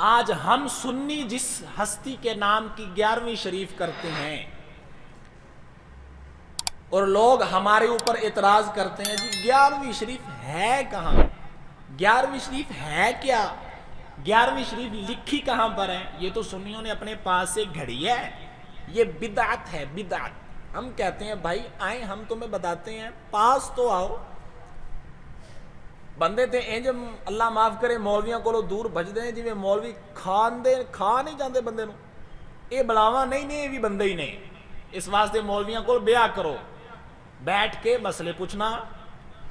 آج ہم سنی جس ہستی کے نام کی 11ویں شریف کرتے ہیں اور لوگ ہمارے اوپر اعتراض کرتے ہیں جی 11ویں شریف ہے کہاں، 11ویں شریف ہے کیا، 11ویں شریف لکھی کہاں پر ہے؟ یہ تو سنیوں نے اپنے پاس سے گھڑی ہے، یہ بدعت ہے بدعت۔ ہم کہتے ہیں بھائی آئیں ہم تمہیں بتاتے ہیں، پاس تو آؤ۔ بندے تھے انج اللہ معاف کرے مولویاں کو دور بج دیں جی مولوی کھا نہیں جاندے بندے نو، یہ بلاوا نہیں یہ بھی بندے ہی نہیں۔ اس واسطے مولویاں کو بیعہ کرو، بیٹھ کے مسئلے پوچھنا،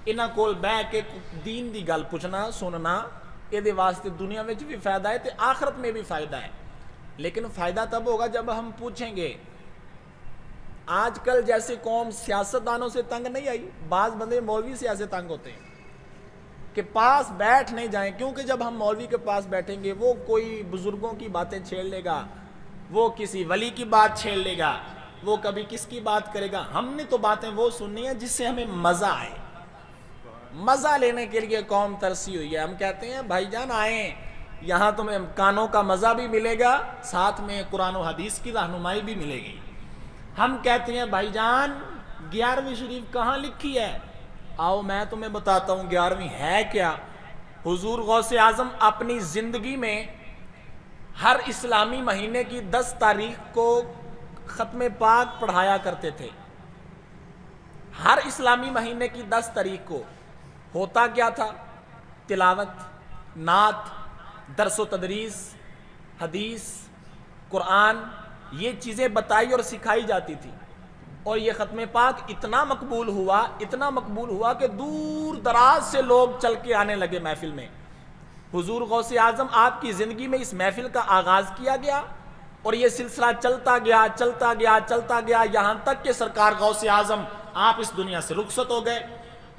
انہاں کول بیٹھ کے دین دی گل پوچھنا سننا، یہ واسطے دنیا میں بھی فائدہ ہے تے آخرت میں بھی فائدہ ہے۔ لیکن فائدہ تب ہوگا جب ہم پوچھیں گے۔ آج کل جیسے قوم سیاستدانوں سے تنگ نہیں آئی، بعض بندے مولوی سے ایسے تنگ ہوتے ہیں کہ پاس بیٹھ نہیں جائیں، کیونکہ جب ہم مولوی کے پاس بیٹھیں گے وہ کوئی بزرگوں کی باتیں چھیڑ لے گا، وہ کسی ولی کی بات چھیڑ لے گا، وہ کبھی کس کی بات کرے گا۔ ہم نے تو باتیں وہ سننی ہیں جس سے ہمیں مزہ آئے، مزہ لینے کے لیے قوم ترسی ہوئی ہے۔ ہم کہتے ہیں بھائی جان آئیں، یہاں تمہیں کانوں کا مزہ بھی ملے گا، ساتھ میں قرآن و حدیث کی رہنمائی بھی ملے گی۔ ہم کہتے ہیں بھائی جان 11ویں شریف کہاں لکھی ہے؟ آؤ میں تمہیں بتاتا ہوں 11ویں ہے کیا۔ حضور غوث اعظم اپنی زندگی میں ہر اسلامی مہینے کی 10 تاریخ کو ختم پاک پڑھایا کرتے تھے۔ ہر اسلامی مہینے کی 10 تاریخ کو ہوتا کیا تھا؟ تلاوت، نعت، درس و تدریس، حدیث، قرآن، یہ چیزیں بتائی اور سکھائی جاتی تھی۔ اور یہ ختم پاک اتنا مقبول ہوا کہ دور دراز سے لوگ چل کے آنے لگے محفل میں۔ حضور غوث اعظم آپ کی زندگی میں اس محفل کا آغاز کیا گیا اور یہ سلسلہ چلتا گیا یہاں تک کہ سرکار غوث اعظم آپ اس دنیا سے رخصت ہو گئے۔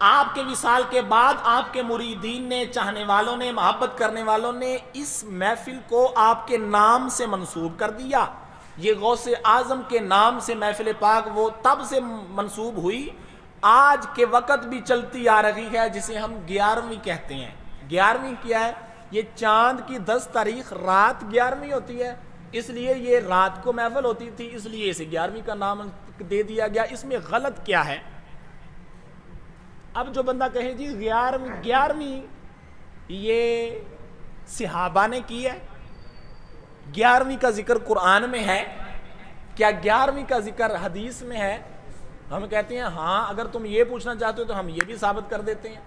آپ کے وصال کے بعد آپ کے مریدین نے، چاہنے والوں نے، محبت کرنے والوں نے اس محفل کو آپ کے نام سے منسوب کر دیا۔ یہ غوث اعظم کے نام سے محفل پاک وہ تب سے منسوب ہوئی، آج کے وقت بھی چلتی آ رہی ہے، جسے ہم 11ویں کہتے ہیں۔ 11ویں کیا ہے؟ یہ چاند کی 10 تاریخ رات 11ویں ہوتی ہے، اس لیے یہ رات کو محفل ہوتی تھی، اس لیے اسے 11ویں کا نام دے دیا گیا۔ اس میں غلط کیا ہے؟ اب جو بندہ کہے جی 11ویں یہ صحابہ نے کی ہے، 11ویں کا ذکر قرآن میں ہے، کیا 11ویں کا ذکر حدیث میں ہے؟ ہم کہتے ہیں ہاں، اگر تم یہ پوچھنا چاہتے ہو تو ہم یہ بھی ثابت کر دیتے ہیں۔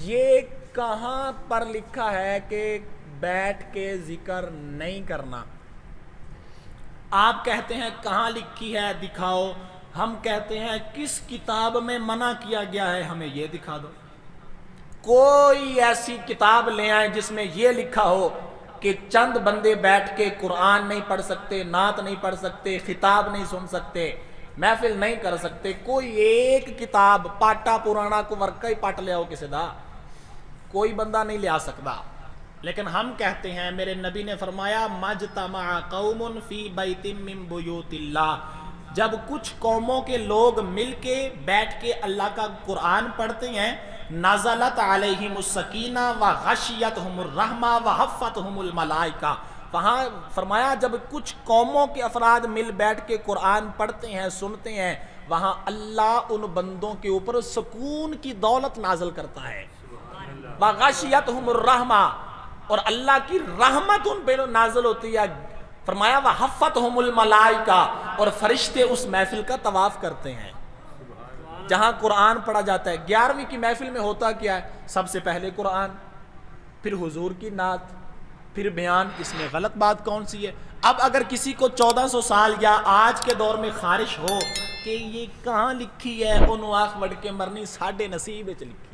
یہ کہاں پر لکھا ہے کہ بیٹھ کے ذکر نہیں کرنا؟ آپ کہتے ہیں کہاں لکھی ہے دکھاؤ، ہم کہتے ہیں کس کتاب میں منع کیا گیا ہے ہمیں یہ دکھا دو۔ کوئی ایسی کتاب لے آئیں جس میں یہ لکھا ہو کہ چند بندے بیٹھ کے قرآن نہیں پڑھ سکتے، نعت نہیں پڑھ سکتے، خطاب نہیں سن سکتے، محفل نہیں کر سکتے۔ کوئی ایک کتاب پاٹا پرانا کو ورکہ ہی پاٹ لے آؤ کسی دا، کوئی بندہ نہیں لے آ سکتا۔ لیکن ہم کہتے ہیں میرے نبی نے فرمایا مجتمع قوم فی بیت من بیوت اللہ، جب کچھ قوموں کے لوگ مل کے بیٹھ کے اللہ کا قرآن پڑھتے ہیں، نزلت علیہم السکینہ وغشیتہم الرحمہ وحفتہم الملائکہ، وہاں فرمایا جب کچھ قوموں کے افراد مل بیٹھ کے قرآن پڑھتے ہیں سنتے ہیں، وہاں اللہ ان بندوں کے اوپر سکون کی دولت نازل کرتا ہے۔ وغشیتہم الرحمہ، اور اللہ کی رحمت ان پہ نازل ہوتی ہے۔ فرمایا وحفتہم الملائکہ، اور فرشتے اس محفل کا طواف کرتے ہیں جہاں قرآن پڑھا جاتا ہے۔ 11ویں کی محفل میں ہوتا کیا ہے؟ سب سے پہلے قرآن، پھر حضور کی نعت، پھر بیان۔ اس میں غلط بات کون سی ہے؟ اب اگر کسی کو 1400 سال یا آج کے دور میں خارش ہو کہ یہ کہاں لکھی ہے، انہوں آنکھ وڑ کے مرنی ساڈے نصیب وچ لکھی